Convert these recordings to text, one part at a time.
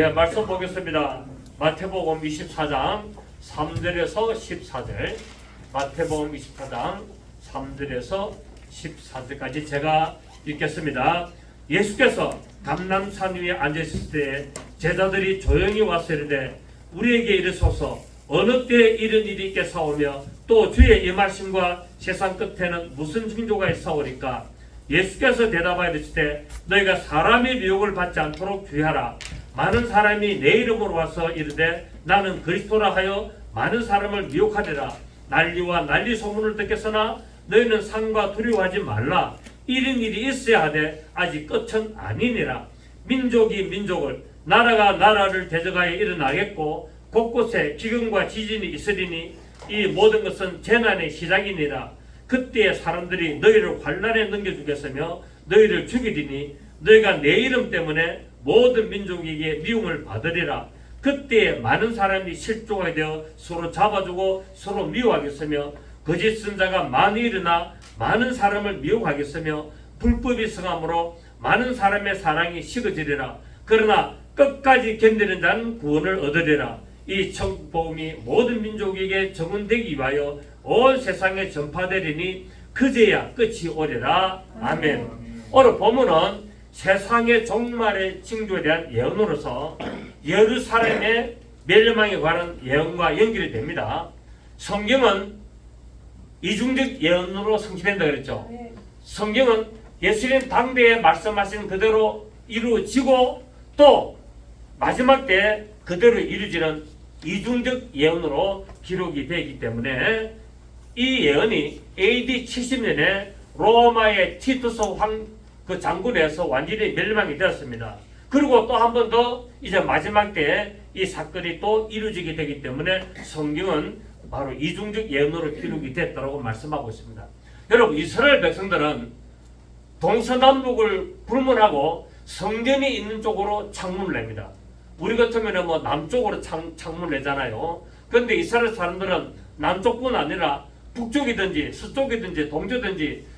예, 말씀 보겠습니다. 마태복음 24장 3절에서 14절. 마태복음 24장 3절에서 14절까지 제가 읽겠습니다. 예수께서 감람산 위에 앉으실 때 제자들이 조용히 와서 이르되 우리에게 이르소서 어느 때에 이런 일이 있겠사오며 또 주의 이 말씀과 세상 끝에는 무슨 징조가 있사오리까? 예수께서 대답하여 이르시되 너희가 사람의 미혹을 받지 않도록 주의하라. 많은 사람이 내 이름으로 와서 이르되 나는 그리스도라 하여 많은 사람을 미혹하리라. 난리와 난리 소문을 듣겠으나 너희는 상과 두려워하지 말라. 이런 일이 있어야 하되 아직 끝은 아니니라. 민족이 민족을 나라가 나라를 대적하여 일어나겠고 곳곳에 기근과 지진이 있으리니 이 모든 것은 재난의 시작이니라. 그때에 사람들이 너희를 환난에 넘겨주겠으며 너희를 죽이리니 너희가 내 이름 때문에 모든 민족에게 미움을 받으리라. 그때에 많은 사람이 실족하게 되어 서로 잡아주고 서로 미워하겠으며 거짓 선자가 많이 일어나 많은 사람을 미혹하겠으며 불법이 성함으로 많은 사람의 사랑이 식어지리라. 그러나 끝까지 견디는 자는 구원을 얻으리라. 이 천국복음이 모든 민족에게 증언되기 위하여 온 세상에 전파되리니 그제야 끝이 오리라. 아멘. 오늘 본문은 세상의 종말의 징조에 대한 예언으로서 예루살렘의 멸망에 관한 예언과 연결이 됩니다. 성경은 이중적 예언으로 성취된다 그랬죠. 성경은 예수님 당대에 말씀하신 그대로 이루어지고 또 마지막 때 그대로 이루어지는 이중적 예언으로 기록이 되기 때문에 이 예언이 AD 70년에 로마의 티투스 그 장군에서 완전히 멸망이 되었습니다. 그리고 또 한 번 더 이제 마지막 때에 이 사건이 또 이루어지게 되기 때문에 성경은 바로 이중적 예언으로 기록이 됐다고 말씀하고 있습니다. 여러분, 이스라엘 백성들은 동서남북을 불문하고 성전이 있는 쪽으로 창문을 냅니다. 우리 같으면 뭐 남쪽으로 창문을 내잖아요. 그런데 이스라엘 사람들은 남쪽뿐 아니라 북쪽이든지 서쪽이든지 동쪽이든지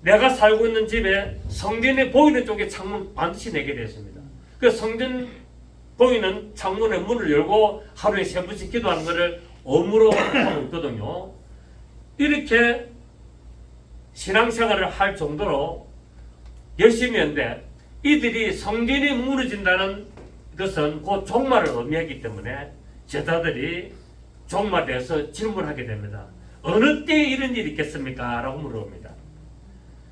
내가 살고 있는 집에 성전이 보이는 쪽에 창문 반드시 내게 되었습니다. 그 성전 보이는 창문의 문을 열고 하루에 3번씩 기도하는 것을 의무로 하고 있거든요. 이렇게 신앙생활을 할 정도로 열심히 했는데 이들이 성전이 무너진다는 것은 곧 종말을 의미하기 때문에 제자들이 종말에 대해서 질문하게 됩니다. 어느 때에 이런 일이 있겠습니까? 라고 물어봅니다.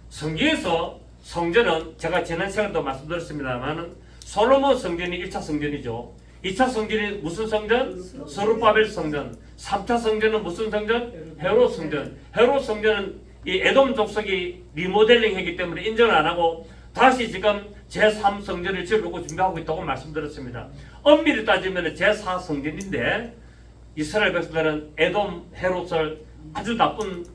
성경에서 성전은 제가 지난 시간에도 말씀드렸습니다만 솔로몬 성전이 1차 성전이죠. 2차 성전이 무슨 성전? 스룹바벨 성전. 3차 성전은 무슨 성전? 헤롯 성전. 헤롯 성전은 이 에돔 족속이 리모델링 했기 때문에 인정을 안 하고 다시 지금 제3 성전을 지으려고 준비하고 있다고 말씀드렸습니다. 엄밀히 따지면 제4 성전인데 이스라엘 백성들은 에돔 헤롯을 아주 나쁜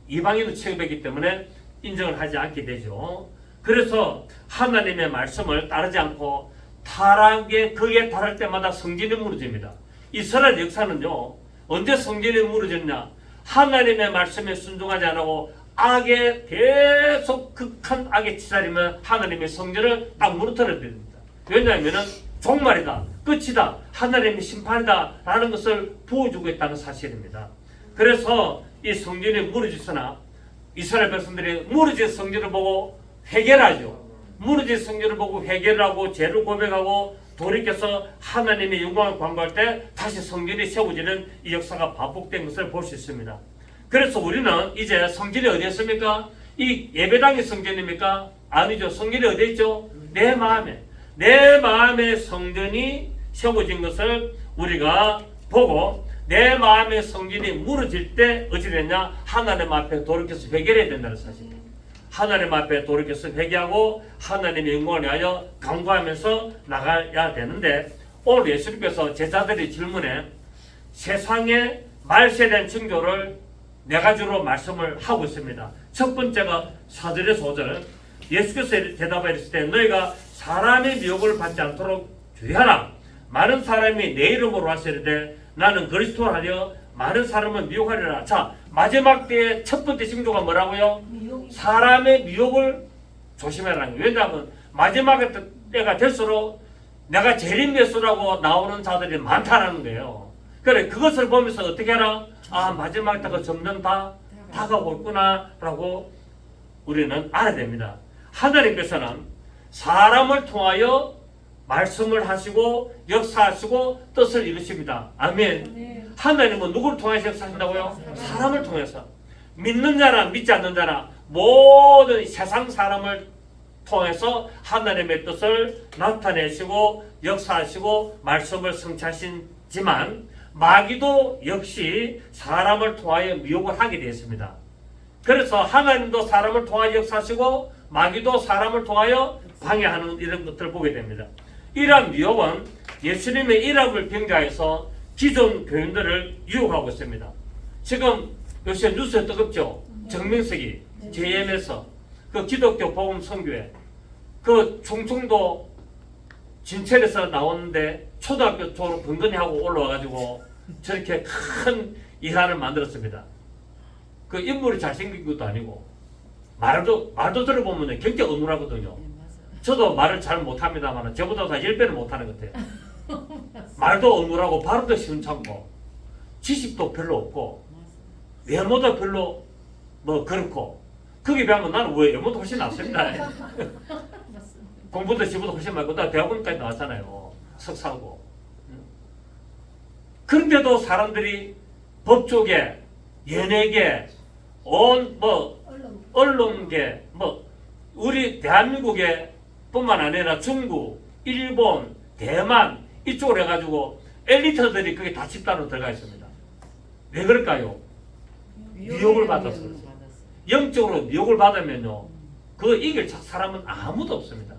이방인으로 취급했기 때문에 인정을 하지 않게 되죠. 그래서 하나님의 말씀을 따르지 않고 타락에 거기에 달할 때마다 성전이 무너집니다. 이스라엘 역사는요, 언제 성전이 무너졌냐? 하나님의 말씀에 순종하지 않고 악에 계속 극한 악에 치달으면 하나님의 성전을 딱 무너뜨려야 됩니다. 왜냐하면 종말이다, 끝이다, 하나님의 심판이다 라는 것을 보여주고 있다는 사실입니다. 그래서 이 성전이 무너졌으나 이스라엘 백성들이 무너진 성전을 보고 회개를 하죠. 무너진 성전을 보고 회개를 하고 죄를 고백하고 돌이켜서 하나님의 영광을 광고할 때 다시 성전이 세워지는 이 역사가 반복된 것을 볼 수 있습니다. 그래서 우리는 이제 성전이 어디에 있습니까? 이 예배당의 성전입니까? 아니죠. 성전이 어디에 있죠? 내 마음에. 내 마음의 성전이 세워진 것을 우리가 보고 내 마음의 성전이 무너질 때 어찌 됐냐? 하나님 앞에 돌이켜서 회개를 해야 된다는 사실. 하나님 앞에 돌이켜서 회개하고 하나님의 영광을 위하여 간구하면서 나가야 되는데 오늘 예수님께서 제자들의 질문에 세상의 말세된 징조를 네 가지로 말씀을 하고 있습니다. 첫 번째가 4절에서 5절. 예수께서 대답하여 이르실 때 너희가 사람의 미혹을 받지 않도록 주의하라. 많은 사람이 내 이름으로 와서 이르되 나는 그리스도라 하여 많은 사람을 미혹하리라. 자, 마지막 때의 첫 번째 징조가 뭐라고요? 사람의 미혹을 조심하라는 거예요. 왜냐하면 마지막 때가 될수록 내가 재림예수라고 나오는 자들이 많다는 거예요. 그래, 그것을 보면서 어떻게 하라? 아, 마지막 때가 점점 다 다가오고 있구나 라고 우리는 알아야 됩니다. 하나님께서는 사람을 통하여 말씀을 하시고 역사하시고 뜻을 이루십니다. 아멘. 하나님은 누구를 통해서 역사하신다고요? 사람을 통해서. 믿는 자나 믿지 않는 자나 모든 세상 사람을 통해서 하나님의 뜻을 나타내시고 역사하시고 말씀을 성취하시지만 마귀도 역시 사람을 통하여 미혹을 하게 되었습니다. 그래서 하나님도 사람을 통하여 역사하시고 마귀도 사람을 통하여 방해하는 이런 것들을 보게 됩니다. 이러한 미혹은 예수님의 일합을 병자해서 기존 교인들을 유혹하고 있습니다. 지금 요새 뉴스에 뜨겁죠. 정명석이 JM에서 그 기독교 복음 선교회 그 충청도 진천에서 나오는데 초등학교 졸업 근근히 하고 올라와가지고 저렇게 큰 이란을 만들었습니다. 그 인물이 잘생긴 것도 아니고 말도 들어보면 굉장히 어눌하거든요. 저도 말을 잘 못합니다만 저보다 다 10배는 못하는 것 같아요. 말도 어눌하고 발음도 시원찮고 지식도 별로 없고 외모도 별로 뭐 그렇고 거기에 비하면 나는 왜 외모도 훨씬 낫습니다. 공부도 지보다 훨씬 많고 나 대학원까지 나왔잖아요. 석사하고. 그런데도 사람들이 법조계, 연예계, 언론계, 우리 대한민국에 뿐만 아니라 중국, 일본, 대만 이쪽으로 해가지고 엘리트들이 그게 다 집단으로 들어가 있습니다. 왜 그럴까요? 미혹을 받았어요. 영적으로 미혹을 받으면요, 그 이길 사람은 아무도 없습니다.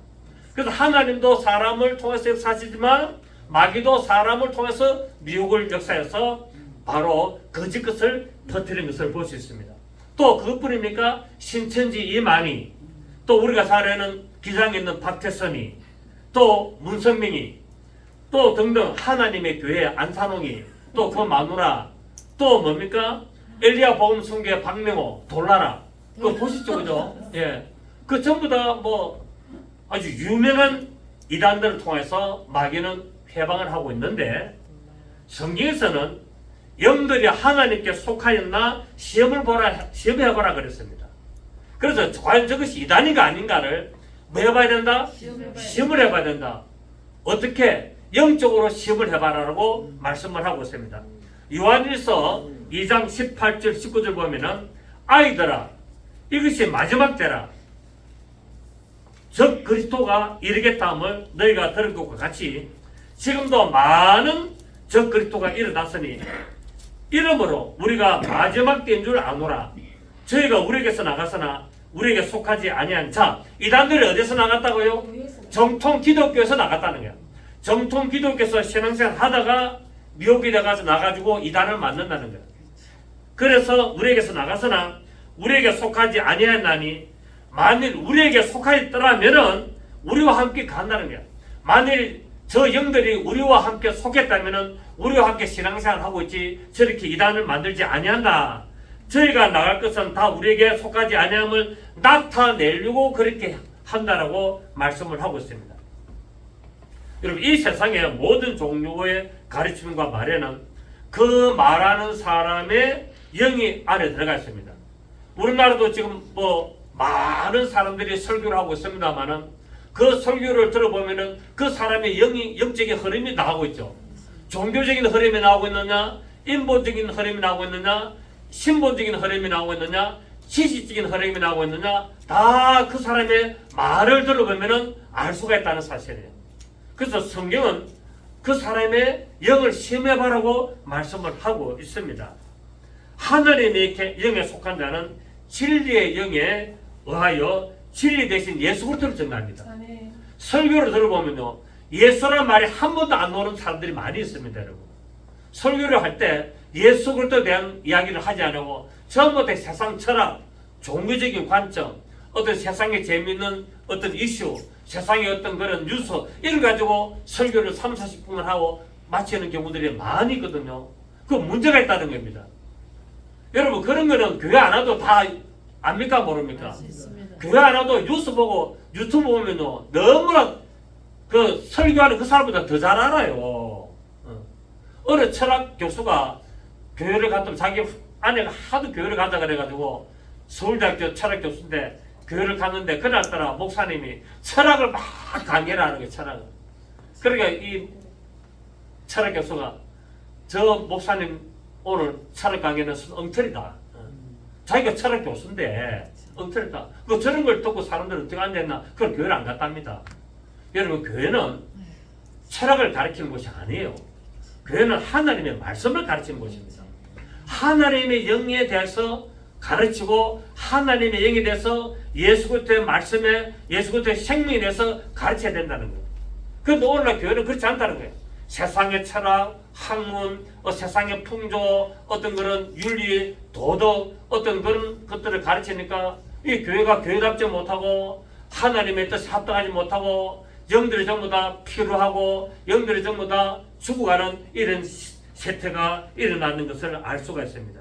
그래서 하나님도 사람을 통해서 역사하시지만 마귀도 사람을 통해서 미혹을 역사해서 바로 거짓 것을 터뜨리는 것을 볼 수 있습니다. 또 그것뿐입니까? 신천지 이만희, 또 우리가 잘 아는 기장에 있는 박태선이, 또 문성민이, 또 등등 하나님의 교회 안산홍이, 또 그 마누라, 또 뭡니까? 엘리야 복음 선교회 박명호, 돌나라, 그거 보시죠, 그죠? 예, 그 전부 다 아주 유명한 이단들을 통해서 마귀는 회방을 하고 있는데 성경에서는 영들이 하나님께 속하였나 시험해보라 그랬습니다. 그래서 과연 저것이 이단인가 아닌가를 뭐 해봐야 된다? 시험을 해봐야 된다. 어떻게? 영적으로 시험을 해봐라라고 말씀을 하고 있습니다. 요한일서 2장 18절 19절 보면은 아이들아 이것이 마지막 때라 즉 그리스도가 이르겠다 함을 너희가 들은 것과 같이 지금도 많은 적 그리스도가 일어났으니 이러므로 우리가 마지막 때인 줄 아노라. 저희가 우리에게서 나갔으나 우리에게 속하지 아니한 자. 이단들이 어디서 나갔다고요? 정통 기독교에서 나갔다는 거야. 정통 기독교에서 신앙생활 하다가 미혹이 돼가서 나가지고 이단을 만든다는 거야. 그래서 우리에게서 나갔으나 우리에게 속하지 아니하나니 만일 우리에게 속하였더라면은 우리와 함께 간다는 거야. 만일 저 영들이 우리와 함께 속했다면은 우리와 함께 신앙생활 하고 있지 저렇게 이단을 만들지 아니한다. 저희가 나갈 것은 다 우리에게 속하지 아니함을 나타내려고 그렇게 한다라고 말씀을 하고 있습니다. 여러분 이 세상의 모든 종류의 가르침과 말에는 그 말하는 사람의 영이 안에 들어가 있습니다. 우리나라도 지금 많은 사람들이 설교를 하고 있습니다만은 그 설교를 들어보면은 그 사람의 영적인 흐름이 나오고 있죠. 종교적인 흐름이 나오고 있느냐, 인본적인 흐름이 나오고 있느냐, 신본적인 흐름이 나오고 있느냐, 지식적인 흐름이 나오고 있느냐, 다 그 사람의 말을 들어보면은 알 수가 있다는 사실이에요. 그래서 성경은 그 사람의 영을 시험해봐라고 말씀을 하고 있습니다. 하나님의 영에 속한 자는 진리의 영에 의하여 진리 대신 예수 그리스도를 전합니다. 설교를 들어보면요, 예수라는 말이 한 번도 안 나오는 사람들이 많이 있습니다, 여러분. 설교를 할 때 예수 그리스도에 대한 이야기를 하지 않고 전부 다 세상 철학, 종교적인 관점, 어떤 세상에 재미있는 어떤 이슈, 세상의 어떤 그런 뉴스 이걸 가지고 설교를 3, 40분을 하고 마치는 경우들이 많이 있거든요. 그 문제가 있다는 겁니다. 여러분 그런 거는 교회 안 와도 다 압니까 모릅니까? 교회 안 와도 뉴스 보고 유튜브 보면요 너무나 그 설교하는 그 사람보다 더 잘 알아요. 어느 철학 교수가 교회를 갔더니 자기 아내가 하도 교회를 가자 그래가지고 서울대학교 철학 교수인데 교회를 갔는데 그날따라 목사님이 철학을 막 강의를 하는 거예요. 철학을. 그러니까 이 철학 교수가 저 목사님 오늘 철학 강의는 엉터리다. 자기가 철학 교수인데 엉터리다. 그 저런 걸 듣고 사람들은 어떻게 앉아있나? 그걸 교회를 안 갔답니다. 여러분 교회는 철학을 가르치는 곳이 아니에요. 교회는 하나님의 말씀을 가르치는 곳입니다. 하나님의 영에 대해서 가르치고 하나님의 영에 대해서 예수 그리스도의 말씀에 예수 그리스도의 생명에 대해서 가르쳐야 된다는 거예요. 그런데 오늘날 교회는 그렇지 않다는 거예요. 세상의 철학, 학문, 세상의 풍조, 어떤 그런 윤리, 도덕, 어떤 그런 것들을 가르치니까 이 교회가 교회답지 못하고 하나님의 뜻에 합당하지 못하고 영들이 전부 다 피로하고 영들이 전부 다 죽어가는 이런 세태가 일어나는 것을 알 수가 있습니다.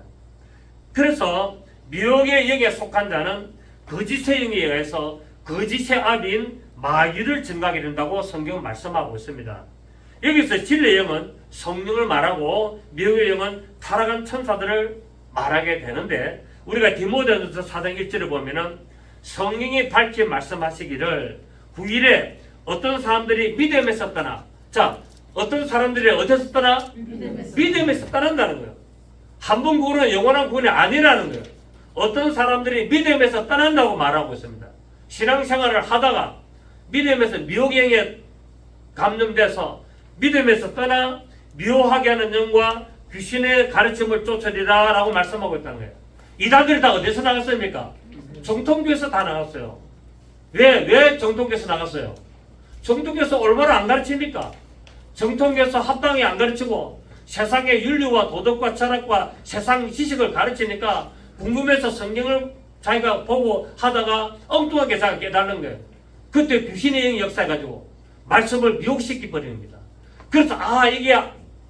그래서 미혹의 영에 속한 자는 거짓의 영에 의해서 거짓의 아비인 마귀를 증가하게 된다고 성경은 말씀하고 있습니다. 여기서 진리의 영은 성령을 말하고 미혹의 영은 타락한 천사들을 말하게 되는데 우리가 디모데전서 4장 1절을 보면은 성령이 밝히 말씀하시기를 9일에 어떤 사람들이 믿음에서 떠나 자 어떤 사람들이 어디서 떠나? 믿음에서 떠난다는 거예요. 한 번 구원은 영원한 구원이 아니라는 거예요. 어떤 사람들이 믿음에서 떠난다고 말하고 있습니다. 신앙생활을 하다가 믿음에서 미혹영에 감염돼서 믿음에서 떠나 미워하게 하는 영과 귀신의 가르침을 쫓으리라 라고 말씀하고 있다는 거예요. 이단들이 다 어디서 나갔습니까? 정통교에서 다 나갔어요. 왜 정통교에서 나갔어요? 정통교에서 얼마나 안 가르칩니까? 정통교에서 합당히 안 가르치고 세상의 윤리와 도덕과 철학과 세상 지식을 가르치니까 궁금해서 성경을 자기가 보고 하다가 엉뚱하게 자기가 깨달는 거예요. 그때 귀신의 영이 역사해가지고 말씀을 미혹시키 버립니다. 그래서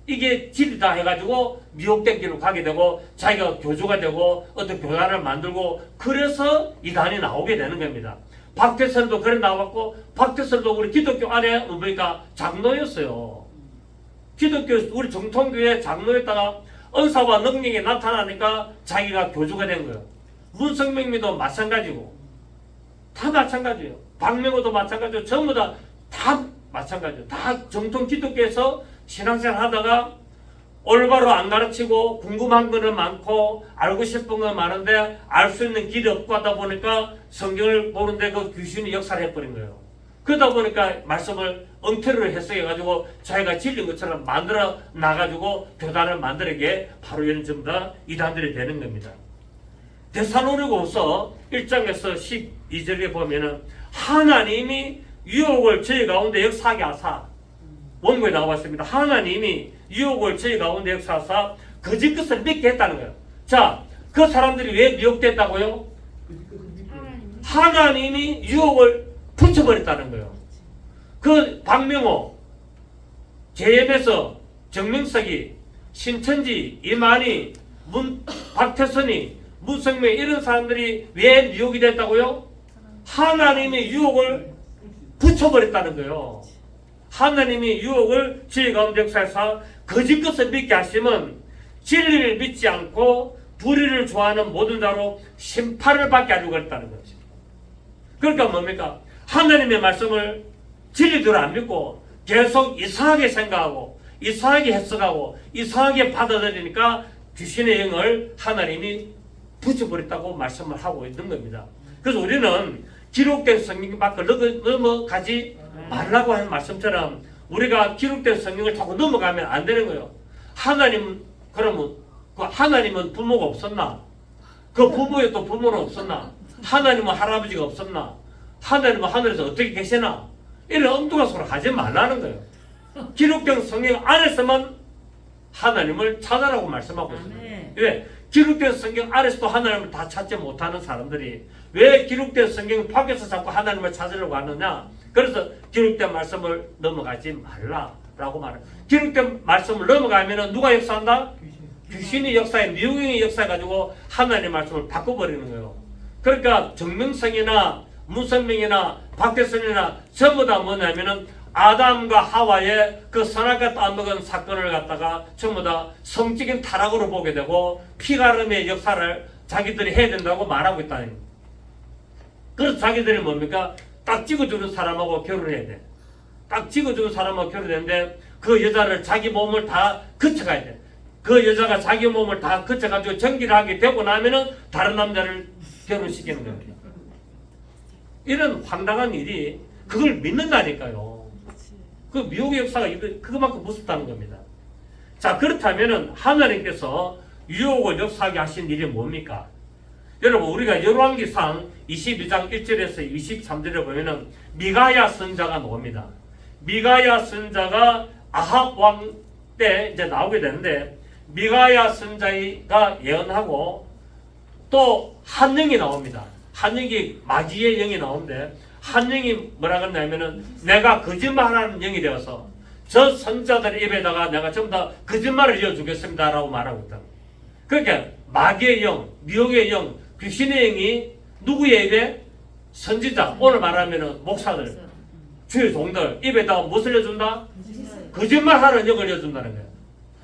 이게 진리다 해가지고 미혹된 길로 가게 되고 자기가 교주가 되고 어떤 교단을 만들고 그래서 이단이 나오게 되는 겁니다. 박태선도 그래 나왔고 박태선도 우리 기독교 안에 보니까 장로였어요. 기독교 우리 정통교회 장로였다가 은사와 능력이 나타나니까 자기가 교주가 된 거예요. 문성명미도 마찬가지고 다 마찬가지예요. 박명호도 마찬가지고 전부 다 마찬가지예요. 다 정통 기독교에서 신앙생활 하다가 올바로 안 가르치고 궁금한 거는 많고 알고 싶은 건 많은데 알 수 있는 길이 없고 하다 보니까 성경을 보는데 그 귀신이 역사를 해버린 거예요. 그러다 보니까 말씀을 엉터리로 해석해가지고 자기가 진리인 것처럼 만들어 나가지고 교단을 만들게 바로 이런 전부 다 이단들이 되는 겁니다. 데살로니가후서 1장에서 12절에 보면은 하나님이 유혹을 저희 가운데 역사하게 하사 원고에 나와봤습니다. 하나님이 유혹을 저희 가운데 역사하사 거짓 것을 믿게 했다는 거예요. 자, 그 사람들이 왜 미혹됐다고요? 하나님이 유혹을 붙여버렸다는 거예요. 그 박명호, JM에서 정명석이, 신천지, 이만희, 박태선이, 문성명 이런 사람들이 왜 미혹이 됐다고요? 하나님이 유혹을 붙여버렸다는 거예요. 하나님이 유혹을 저희 가운데 역사해서 거짓 것을 믿게 하시면 진리를 믿지 않고 불의를 좋아하는 모든 자로 심판을 받게 하려고 했다는 거죠. 그러니까 뭡니까? 하나님의 말씀을 진리대로 안 믿고 계속 이상하게 생각하고 이상하게 해석하고 이상하게 받아들이니까 귀신의 영을 하나님이 붙여버렸다고 말씀을 하고 있는 겁니다. 그래서 우리는 기록된 성경 밖을 넘어가지 말라고 하는 말씀처럼 우리가 기록된 성경을 자꾸 넘어가면 안 되는 거예요. 그러면 그 하나님은 부모가 없었나? 그 부모의 또 부모는 없었나? 하나님은 할아버지가 없었나? 하나님은 하늘에서 어떻게 계시나? 이런 엉뚱한 소리 하지 말라는 거예요. 기록된 성경 안에서만 하나님을 찾아라고 말씀하고 있습니다. 왜? 기록된 성경 안에서도 하나님을 다 찾지 못하는 사람들이 왜 기록된 성경 밖에서 자꾸 하나님을 찾으려고 하느냐? 그래서 기록된 말씀을 넘어가지 말라라고 말해요. 기록된 말씀을 넘어가면 누가 역사한다? 귀신이 역사해, 미혹의 역사해가지고 하나님의 말씀을 바꿔버리는 거예요. 그러니까 정명성이나 문선명이나 박대선이나 전부 다 뭐냐면은 아담과 하와의 그 선악과 따먹은 사건을 갖다가 전부 다 성적인 타락으로 보게 되고 피가름의 역사를 자기들이 해야 된다고 말하고 있다는 거예요. 그래서 자기들이 뭡니까? 딱 찍어주는 사람하고 결혼해야 돼. 딱 찍어주는 사람하고 결혼했는데 그 여자를 자기 몸을 다 거쳐가야 돼. 그 여자가 자기 몸을 다 거쳐가지고 전기를 하게 되고 나면은 다른 남자를 결혼시키는 거예요. 이런 황당한 일이 그걸 믿는다니까요. 그 미혹의 역사가 그것만큼 무섭다는 겁니다. 자, 그렇다면은 하나님께서 유혹을 역사하게 하신 일이 뭡니까? 여러분, 우리가 열왕기상 22장 1절에서 23절에 보면은 미가야 선자가 나옵니다. 미가야 선자가 아합 왕 때 이제 나오게 되는데 미가야 선자가 예언하고 또 한 영이 나옵니다. 한 영이 마귀의 영이 나오는데 한 영이 뭐라 그러냐면은 내가 거짓말하는 영이 되어서 저 선자들 입에다가 내가 전부 다 거짓말을 이어주겠습니다 라고 말하고 있다. 그러니까 마귀의 영, 미혹의 영, 귀신의 영이 누구의 입에? 선지자, 오늘 말하면은 목사들, 주의 종들 입에다가 무엇을 이어준다? 거짓말하는 영을 이어준다는 거예요.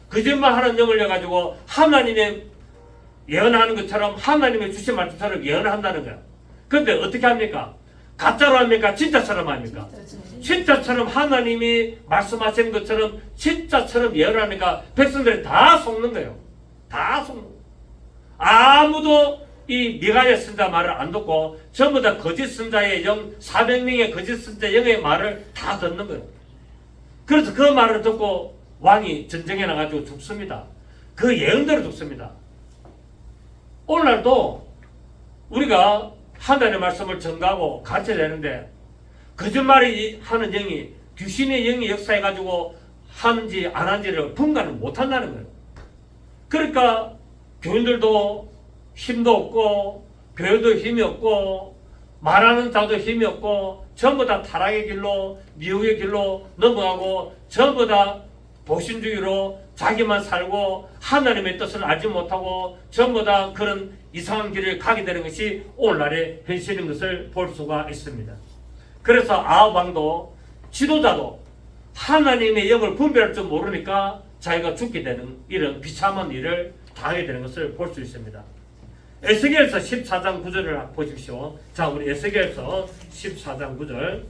거짓말하는 영을 이어가지고 하나님의 예언하는 것처럼 하나님의 주신 말씀처럼 예언을 한다는 거예요. 그런데 어떻게 합니까? 가짜로 합니까? 진짜처럼 합니까? 진짜처럼 하나님이 말씀하시는 것처럼 진짜처럼 예언하니까 백성들이 다 속는 거예요. 다 속는 거예요. 아무도 이 미가야 선자 말을 안 듣고 전부 다 거짓 선자의 영, 400명의 거짓 선자 영의 말을 다 듣는 거예요. 그래서 그 말을 듣고 왕이 전쟁에 나가지고 죽습니다. 그 예언대로 죽습니다. 오늘날도 우리가 하나님의 말씀을 전가하고 가르쳐야 되는데 거짓말이 하는 영이 귀신의 영이 역사해가지고 하는지 안 하는지를 분간을 못한다는 거예요. 그러니까 교인들도 힘도 없고 교회도 힘이 없고 말하는 자도 힘이 없고 전부 다 타락의 길로 미혹의 길로 넘어가고 전부 다 보신주의로 자기만 살고 하나님의 뜻을 알지 못하고 전부 다 그런 이상한 길을 가게 되는 것이 오늘날의 현실인 것을 볼 수가 있습니다. 그래서 아합 왕도 지도자도 하나님의 영을 분별할 줄 모르니까 자기가 죽게 되는 이런 비참한 일을 당하게 되는 것을 볼 수 있습니다. 에스겔서 14장 9절을 보십시오. 자, 우리 에스겔서 14장 9절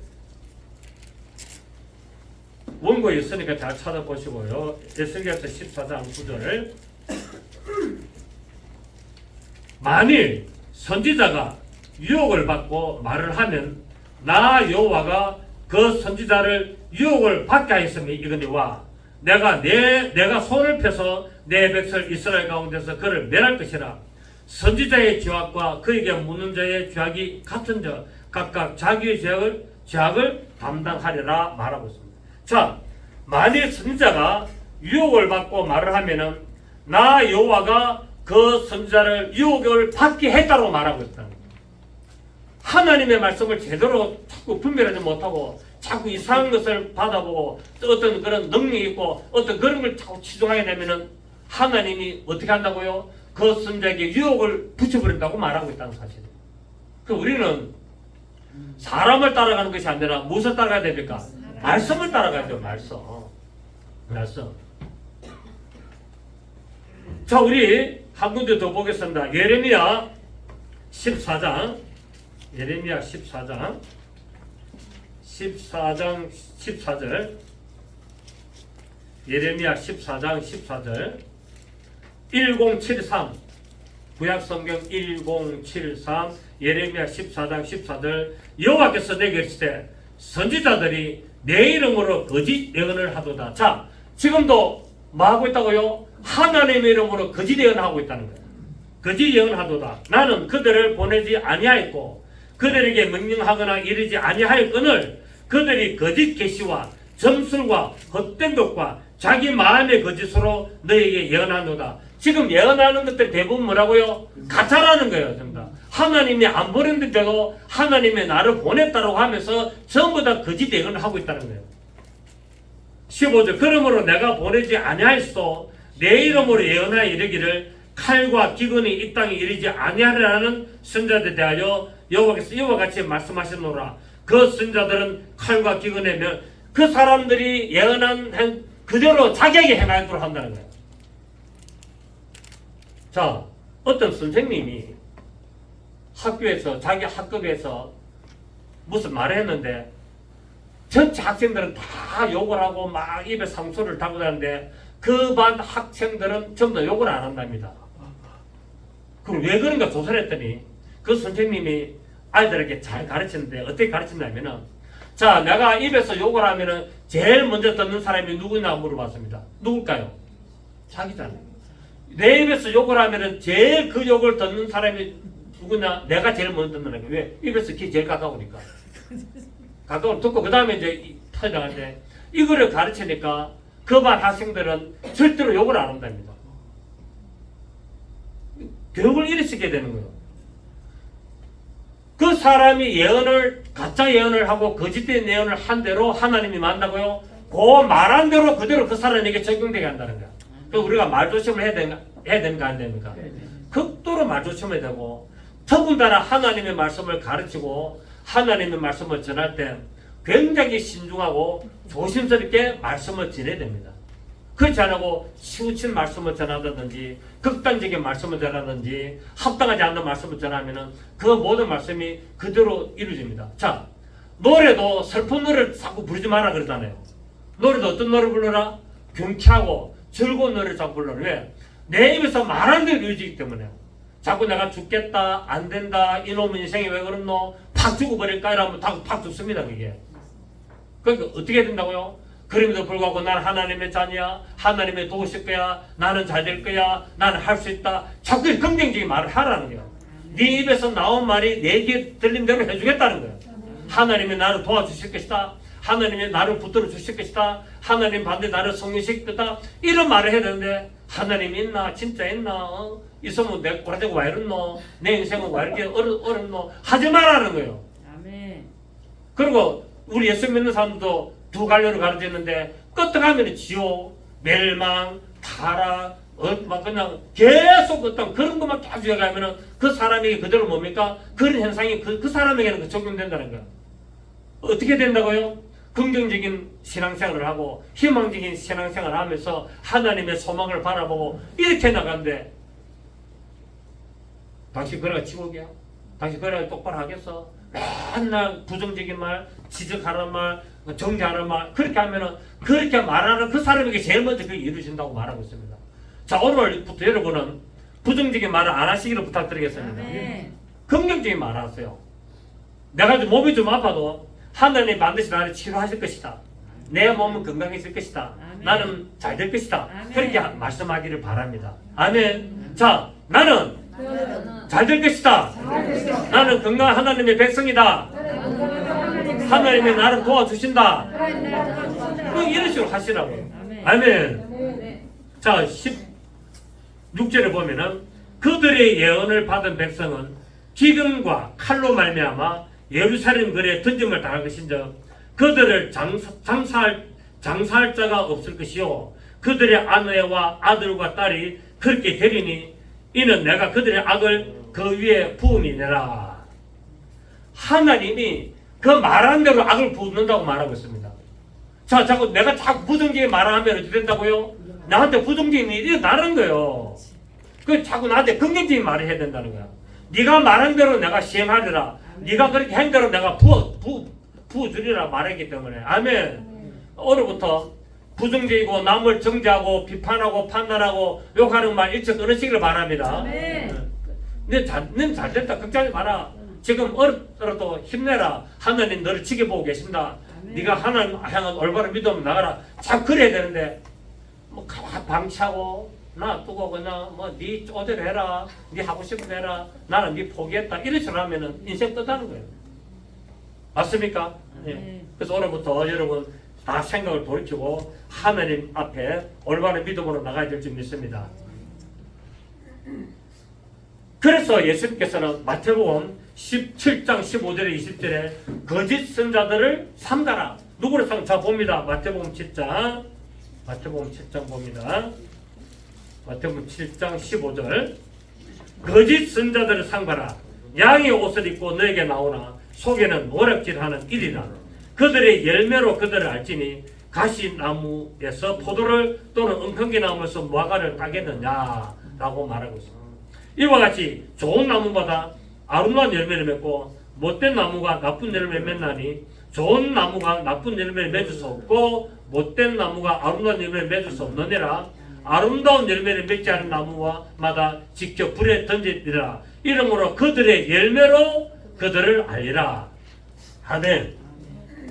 원고에 있으니까 잘 찾아보시고요. 에스겔서 14장 9절 만일 선지자가 유혹을 받고 말을 하면 나 여호와가 그 선지자를 유혹을 받게 하였으니 이거니와 내가 손을 펴서 내 백성 이스라엘 가운데서 그를 멸할 것이라. 선지자의 죄악과 그에게 묻는 자의 죄악이 같은 자 각각 자기의 죄악을 담당하리라 말하고 있습니다. 자, 만일 선지자가 유혹을 받고 말을 하면은 나 여호와가 그 선지자를 유혹을 받게 했다고 말하고 있다. 하나님의 말씀을 제대로 자꾸 분별하지 못하고 자꾸 이상한 것을 받아보고 또 어떤 그런 능력이 있고 어떤 그런 걸 자꾸 치중하게 되면은 하나님이 어떻게 한다고요? 그 선지자에게 유혹을 붙여버린다고 말하고 있다는 사실이에요. 그 우리는 사람을 따라가는 것이 아니라 무엇을 따라가야 됩니까? 말씀을 따라가야죠. 말씀. 자, 우리 한 군데 더 보겠습니다. 예레미야 14장 14절 예레미야 14장 14절 1073 구약성경 1073 예레미야 14장 14절 여호와께서 내게 이르시되 선지자들이 내 이름으로 거짓 예언을 하도다. 자, 지금도 뭐 하고 있다고요? 하나님의 이름으로 거짓 예언하고 있다는 거예요. 거짓 예언하도다. 나는 그들을 보내지 아니하였고 그들에게 명령하거나 이르지 아니하였거늘 그들이 거짓 계시와 점술과 헛된 것과 자기 마음의 거짓으로 너에게 예언하노다. 지금 예언하는 것들 대부분 뭐라고요? 가짜라는 거예요. 전부 다. 하나님이 안 보냈는데도 하나님이 나를 보냈다고 하면서 전부 다 거짓 예언을 하고 있다는 거예요. 15절 그러므로 내가 보내지 아니하였소 내 이름으로 예언하여 이르기를 칼과 기근이 이 땅에 이르지 아니하리라는 선자들에 대하여 여호와께서 이와 같이 말씀하시노라. 그 선자들은 칼과 기근에 그 사람들이 예언한 그대로 자기에게 행하도록 한다는 거예요. 자, 어떤 선생님이 학교에서 자기 학급에서 무슨 말을 했는데 전체 학생들은 다 욕을 하고 막 입에 상소를 달고 다니는데 그 반 학생들은 전부 다 욕을 안 한답니다. 그럼 왜 그런가 조사를 했더니 그 선생님이 아이들에게 잘 가르치는데 어떻게 가르친다면은, 자, 내가 입에서 욕을 하면은 제일 먼저 듣는 사람이 누구냐 물어봤습니다. 누굴까요? 자기잖아요. 내 입에서 욕을 하면은 제일 그 욕을 듣는 사람이 누구냐? 내가 제일 먼저 듣는 거예요. 왜? 입에서 귀 제일 가까우니까. 가까워 듣고 그 다음에 이제 터져나가는데 이거를 가르치니까 그 반 학생들은 절대로 욕을 안 한답니다. 교육을 이리 쓰게 되는 거예요. 그 사람이 예언을 가짜 예언을 하고 거짓된 예언을 한 대로 하나님이 만다고요. 그 말한 대로 그대로 그 사람에게 적용되게 한다는 거야. 그래서 우리가 말조심을 해야 되는가 안 됩니까? 극도로 말조심해야 되고, 더군다나 하나님의 말씀을 가르치고 하나님의 말씀을 전할 때 굉장히 신중하고 조심스럽게 말씀을 전해야 됩니다. 그렇지 않고 치우친 말씀을 전하든지 극단적인 말씀을 전하든지 합당하지 않는 말씀을 전하면은 그 모든 말씀이 그대로 이루어집니다. 자, 노래도 슬픈 노래를 자꾸 부르지 마라 그러잖아요. 노래도 어떤 노래 불러라? 경쾌하고 즐거운 노래를 자꾸 불러라. 왜? 내 입에서 말하는 대로 이루어지기 때문에. 자꾸 내가 죽겠다, 안 된다, 이놈의 인생이 왜 그렇노, 팍 죽어버릴까 이러면 팍 죽습니다. 그게. 그러니까 어떻게 된다고요? 그럼에도 불구하고 나는 하나님의 자녀야, 하나님의 도우실 거야, 나는 잘 될 거야, 나는 할 수 있다. 자꾸 긍정적인 말을 하라는 거야. 네 입에서 나온 말이 내 귀에 들린 대로 해주겠다는 거야. 하나님이 나를 도와주실 것이다, 하나님이 나를 붙들어 주실 것이다, 하나님 반대 나를 성령시킬 거다, 이런 말을 해야 되는데 하나님 있나? 진짜 있나? 있으면 내 고라지가 왜 이렇노? 내 인생은 왜 이렇게 어렵노? 하지 말라는 거예요. 아멘. 그리고 우리 예수 믿는 사람도 두 갈래로 가르쳤는데 끝에 가면 지옥, 멸망, 타락, 막 그냥 계속 어떤 그런 것만 계속 해가면은 그 사람에게 그대로 뭡니까? 그런 현상이 그 사람에게는 적용된다는 거야. 어떻게 된다고요? 긍정적인 신앙생활을 하고 희망적인 신앙생활을 하면서 하나님의 소망을 바라보고 이렇게 나가는데, 당신 그래가 지옥이야? 당신 그래가 똑바로 하겠어? 맨날 부정적인 말, 지적하는 말, 정죄하는 말, 그렇게 하면은 그렇게 말하는 그 사람에게 제일 먼저 그게 이루어진다고 말하고 있습니다. 자, 오늘부터 여러분은 부정적인 말을 안 하시기를 부탁드리겠습니다. 아멘. 긍정적인 말 하세요. 내가 좀 몸이 좀 아파도 하나님 반드시 나를 치료하실 것이다. 내 몸은 건강해질 것이다. 아멘. 나는 잘 될 것이다. 아멘. 그렇게 말씀하기를 바랍니다. 아멘. 자, 나는 잘 될 것이다. 나는 건강한 하나님의 백성이다. 하나님이 나를 도와주신다. 이런 식으로 하시라고요. 아멘. 자, 16절에 보면은 그들의 예언을 받은 백성은 기근과 칼로 말미암아 예루살렘 거리에 던짐을 당할 것인즉 그들을 장사할 자가 없을 것이요 그들의 아내와 아들과 딸이 그렇게 되리니 이는 내가 그들의 악을 그 위에 부음이니라. 하나님이 그 말한 대로 악을 부는다고 말하고 있습니다. 자, 자꾸 내가 자꾸 부정적인 말을 하면 어떻게 된다고요? 나한테 부정적인 일이 일어나는 거예요. 그 자꾸 나한테 긍정적인 말을 해야 된다는 거야. 네가 말한 대로 내가 시행하리라. 네가 그렇게 한 대로 내가 부어주리라 말했기 때문에. 아멘. 오늘부터 부정적이고 남을 정죄하고 비판하고 판단하고 욕하는 말 일찍 끊으시기를 바랍니다. 너는 잘 됐다. 걱정하지 마라. 지금 어렵더라도 힘내라. 하나님 너를 지켜보고 계신다. 네가 하나님 향한 올바른 믿음 나가라. 참 그래야 되는데 뭐 방치하고 놔두고 그냥 네 쪼대로 해라. 네 하고 싶은 대로 해라. 나는 네 포기했다. 이런 식으로 하면은 인생 끝나는 거예요. 맞습니까? 네. 그래서 오늘부터 여러분 다 생각을 돌이키고 하나님 앞에 올바른 믿음으로 나가야 될 줄 믿습니다. 그래서 예수님께서는 마태복음 17장 15절에 20절에 거짓 선자들을 삼가라. 누구를 삼가? 봅니다. 마태복음 7장 봅니다. 마태복음 7장 15절 거짓 선자들을 삼가라. 양의 옷을 입고 너에게 나오나 속에는 노략질하는 일이라. 그들의 열매로 그들을 알지니 가시나무에서 포도를 또는 엉겅퀴나무에서 무화과를 따겠느냐라고 말하고 있습니다. 이와 같이 좋은 나무마다 아름다운 열매를 맺고 못된 나무가 나쁜 열매를 맺나니 좋은 나무가 나쁜 열매를 맺을 수 없고 못된 나무가 아름다운 열매를 맺을 수 없느니라. 아름다운 열매를 맺지 않은 나무마다 직접 불에 던지리라. 이러므로 그들의 열매로 그들을 알리라. 아멘.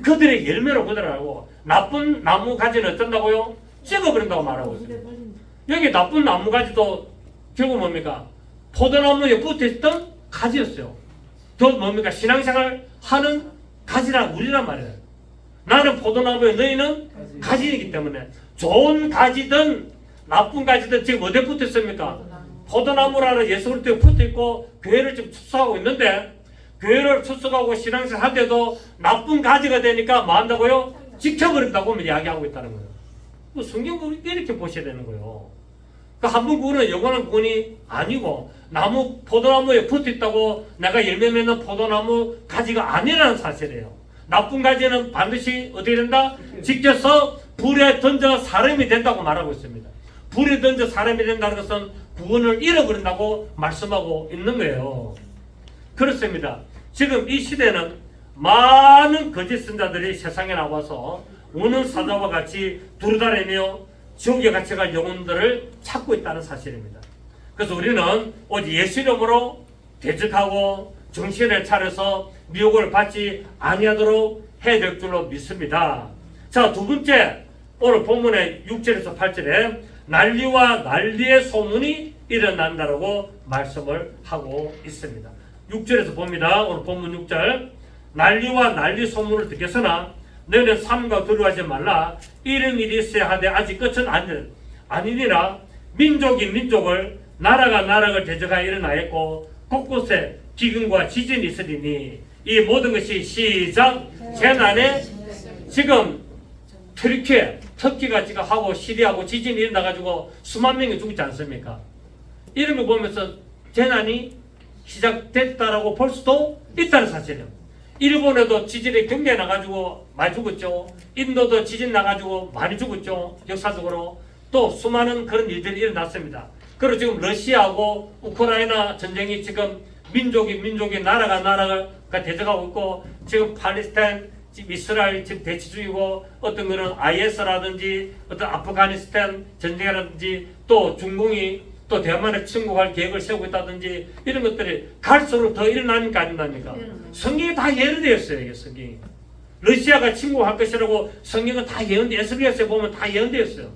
그들의 열매로 그들을 알고 나쁜 나무 가지는 어쩐다고요? 찍어버린다고 말하고 있습니다. 여기 나쁜 나무 가지도 결국 뭡니까? 포도나무에 붙어있던 가지였어요. 더 뭡니까? 신앙생활 하는 가지란 우리란 말이에요. 나는 포도나무에 너희는 가지이기 때문에 좋은 가지든 나쁜 가지든 지금 어디에 붙어있습니까? 포도나무라는 예수 그리스도에 붙어있고 교회를 지금 축소하고 있는데 교회를 축소하고 신앙생활 할 때도 나쁜 가지가 되니까 뭐 한다고요? 지켜버린다고 이야기하고 있다는 거예요. 뭐 성경을 이렇게 보셔야 되는 거예요. 그러니까 한 번 구원은 영원한 구원이 아니고 포도나무에 붙어있다고 내가 열매 맺는 포도나무 가지가 아니라는 사실이에요. 나쁜 가지는 반드시 어떻게 된다? 지켜서 불에 던져 사람이 된다고 말하고 있습니다. 불에 던져 사람이 된다는 것은 구원을 잃어버린다고 말씀하고 있는 거예요. 그렇습니다. 지금 이 시대는 많은 거짓 선자들이 세상에 나와서 우는 사자와 같이 두루다니며 지옥에 같이 갈 영혼들을 찾고 있다는 사실입니다. 그래서 우리는 오직 예수 이름으로 대적하고 정신을 차려서 미혹을 받지 아니하도록 해야 될 줄로 믿습니다. 자, 두 번째, 오늘 본문의 6절에서 8절에 난리와 난리의 소문이 일어난다라고 말씀을 하고 있습니다. 6절에서 봅니다. 오늘 본문 6절. 난리와 난리 소문을 듣겠으나 너희는 삼가 두려워하지 말라. 이런 일이 있어야 하되 아직 끝은 아니니라. 민족이 민족을 나라가 나라를 대적하여 일어나였고 곳곳에 기근과 지진이 있으리니 이 모든 것이 시작 재난에 지금 터키가 지금 하고 시리아하고 지진이 일어나가지고 수만 명이 죽지 않습니까? 이런 거 보면서 재난이 시작됐다라고 볼 수도 있다는 사실이에요. 일본에도 지진이 경계에 나가지고 많이 죽었죠. 인도도 지진 나가지고 많이 죽었죠. 역사적으로 또 수많은 그런 일들이 일어났습니다. 그리고 지금 러시아하고 우크라이나 전쟁이 지금 민족이 나라가 대적하고 있고 지금 팔레스타인 지금 이스라엘 지금 대치 중이고 어떤 거는 IS라든지 어떤 아프가니스탄 전쟁이라든지 또 중공이 또 대만에 침공할 계획을 세우고 있다든지 이런 것들이 갈수록 더 일어나니까 안 일어납니까? 성경이 다 예언되어 있어요. 이게 성경이. 러시아가 침공할 것이라고 성경은 다 예언되어 있어요. SBS에 보면 다 예언되어 있어요.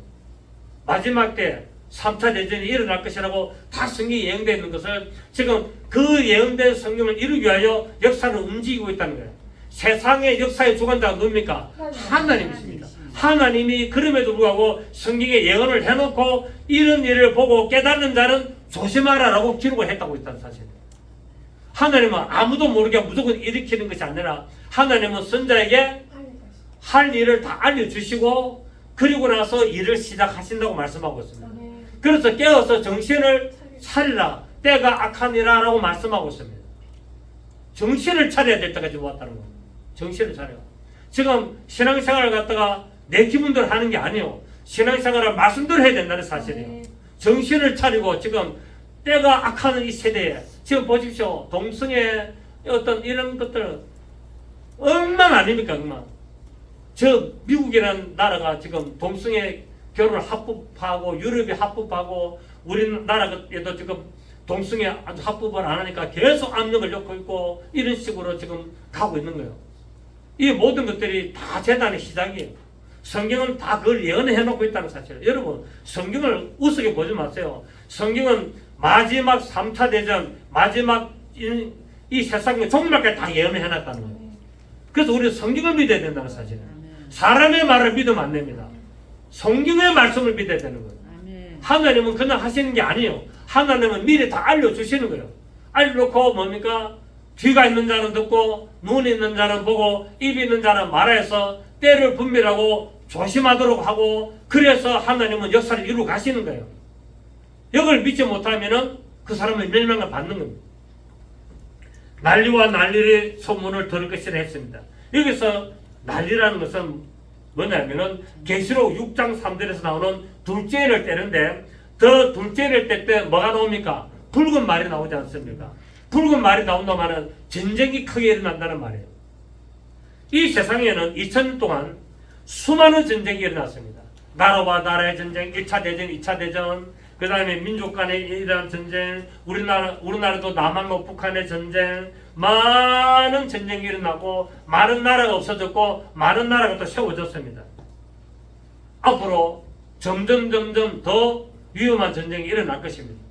마지막 때 3차 대전이 일어날 것이라고 다 성경이 예언되어 있는 것을 지금 그 예언된 성경을 이루기 위하여 역사를 움직이고 있다는 거예요. 세상의 역사의 주관자가 누굽니까? 하나님이십니다. 하나님이 그럼에도 불구하고 성경에 예언을 해놓고 이런 일을 보고 깨닫는 자는 조심하라라고 기록을 했다고 있다는 사실이에요. 하나님은 아무도 모르게 무조건 일으키는 것이 아니라 하나님은 선자에게 할 일을 다 알려주시고 그리고 나서 일을 시작하신다고 말씀하고 있습니다. 그래서 깨어서 정신을 차리라. 때가 악하니라 라고 말씀하고 있습니다. 정신을 차려야 될 때까지 왔다는 겁니다. 정신을 차려. 지금 신앙생활을 갖다가 내 기분대로 하는 게 아니에요. 신앙생활을 말씀대로 해야 된다는 사실이에요. 정신을 차리고 지금 때가 악하는 이 세대에 지금 보십시오. 동성애 어떤 이런 것들 엉망 아닙니까? 엉망. 저 미국이라는 나라가 지금 동성애 결혼을 합법하고 유럽이 합법하고 우리나라에도 지금 동성애 아주 합법을 안 하니까 계속 압력을 넣고 있고 이런 식으로 지금 가고 있는 거예요. 이 모든 것들이 다 재단의 시작이에요. 성경은 다 그걸 예언해 놓고 있다는 사실이에요. 여러분 성경을 우습게 보지 마세요. 성경은 마지막 3차 대전 마지막 이 세상의 종말까지 다 예언해 놨다는 거예요. 그래서 우리는 성경을 믿어야 된다는 사실이에요. 사람의 말을 믿으면 안 됩니다. 성경의 말씀을 믿어야 되는 거예요. 하나님은 그냥 하시는 게 아니에요. 하나님은 미리 다 알려주시는 거예요. 알려놓고 뭡니까? 귀가 있는 자는 듣고 눈이 있는 자는 보고 입이 있는 자는 말해서 때를 분별하고 조심하도록 하고 그래서 하나님은 역사를 이루어 가시는 거예요. 이걸 믿지 못하면 그 사람은 멸망을 받는 겁니다. 난리와 난리의 소문을 들을 것이라 했습니다. 여기서 난리라는 것은 뭐냐면은 계시록 6장 3절에서 나오는 둘째 해를 떼는데 더 둘째 해를 뗄 때 뭐가 나옵니까? 붉은 말이 나오지 않습니까? 붉은 말이 나온다면 전쟁이 크게 일어난다는 말이에요. 이 세상에는 2000년 동안 수많은 전쟁이 일어났습니다. 나라와 나라의 전쟁, 1차 대전, 2차 대전, 그 다음에 민족 간의 일어난 전쟁, 우리나라도 남한과 북한의 전쟁, 많은 전쟁이 일어나고 많은 나라가 없어졌고 많은 나라가 또 세워졌습니다. 앞으로 점점 더 위험한 전쟁이 일어날 것입니다.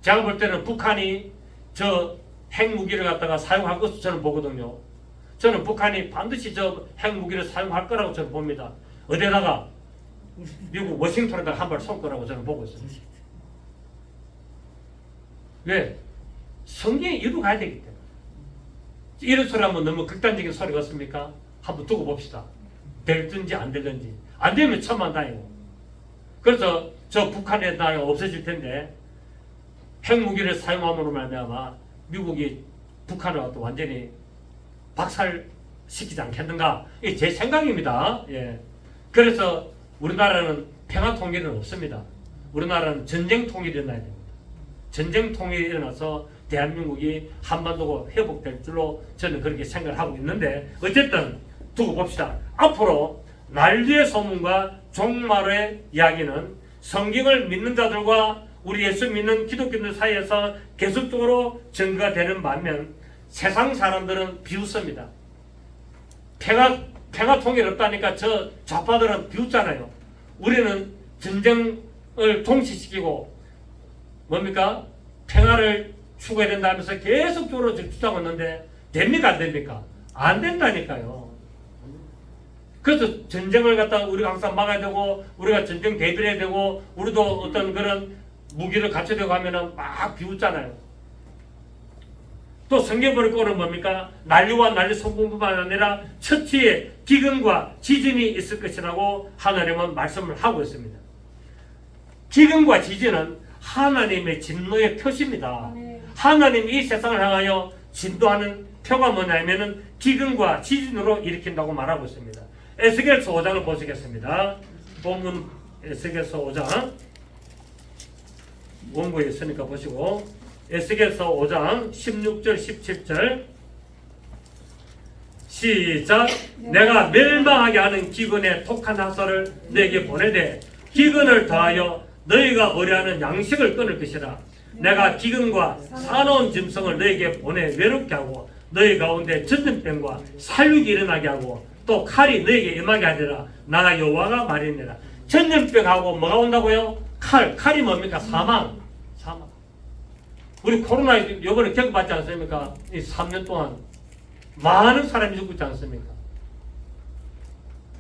제가 볼 때는 북한이 저 핵무기를 갖다가 사용할 것으로 저는 보거든요. 저는 북한이 반드시 저 핵무기를 사용할 거라고 저는 봅니다. 어디다가 미국 워싱턴에다가 한 발 쏠 거라고 저는 보고 있습니다. 왜? 성경이 이루 가야 되기 때문에. 이런 소리 하면 너무 극단적인 소리 같습니까? 한번 두고 봅시다. 될든지 안 되든지. 안 되면 천만다행이고. 그래서 저 북한의 나라가 없어질 텐데 핵무기를 사용함으로 말미암아 미국이 북한을 또 완전히 박살시키지 않겠는가? 이게 제 생각입니다. 예. 그래서 우리나라는 평화 통일은 없습니다. 우리나라는 전쟁 통일이 일어나야 됩니다. 전쟁 통일이 일어나서 대한민국이 한반도가 회복될 줄로 저는 그렇게 생각을 하고 있는데 어쨌든 두고 봅시다. 앞으로 난리의 소문과 종말의 이야기는 성경을 믿는 자들과 우리 예수 믿는 기독교인들 사이에서 계속적으로 증거가 되는 반면 세상 사람들은 비웃습니다. 평화 통일 없다니까 저 좌파들은 비웃잖아요. 우리는 전쟁을 동시시키고 뭡니까? 평화를 추구해야 된다 하면서 계속적으로 주장하고 있는데 됩니까? 안 됩니까? 안 된다니까요. 그래서 전쟁을 갖다가 우리가 항상 막아야 되고 우리가 전쟁 대비를 해야 되고 우리도 어떤 그런 무기를 갖춰야 되고 하면은 막 비웃잖아요. 또 성경 보는 거는 뭡니까? 난리와 난리 소문뿐만 아니라 처치에 기근과 지진이 있을 것이라고 하나님은 말씀을 하고 있습니다. 기근과 지진은 하나님의 진노의 표시입니다. 하나님이 이 세상을 향하여 진도하는 표가 뭐냐면은 기근과 지진으로 일으킨다고 말하고 있습니다. 에스겔서 5장을 보시겠습니다. 본문 에스겔서 5장 원고에 있으니까 보시고 에스겔서 5장 16절 17절 시작. 내가 멸망하게 하는 기근의 독한 하소를 너에게 보내되 기근을 더하여 너희가 어려하는 양식을 끊을 것이라. 내가 기근과 사나운 짐승을 너희에게 보내 외롭게 하고 너희 가운데 전염병과 살육이 일어나게 하고 또 칼이 너희에게 임하게 하리라. 나 여호와가 말이니라. 전염병하고 뭐가 온다고요? 칼이 뭡니까? 사망. 우리 코로나 이번에 겪어봤지 않습니까? 이 3년 동안 많은 사람이 죽지 않습니까?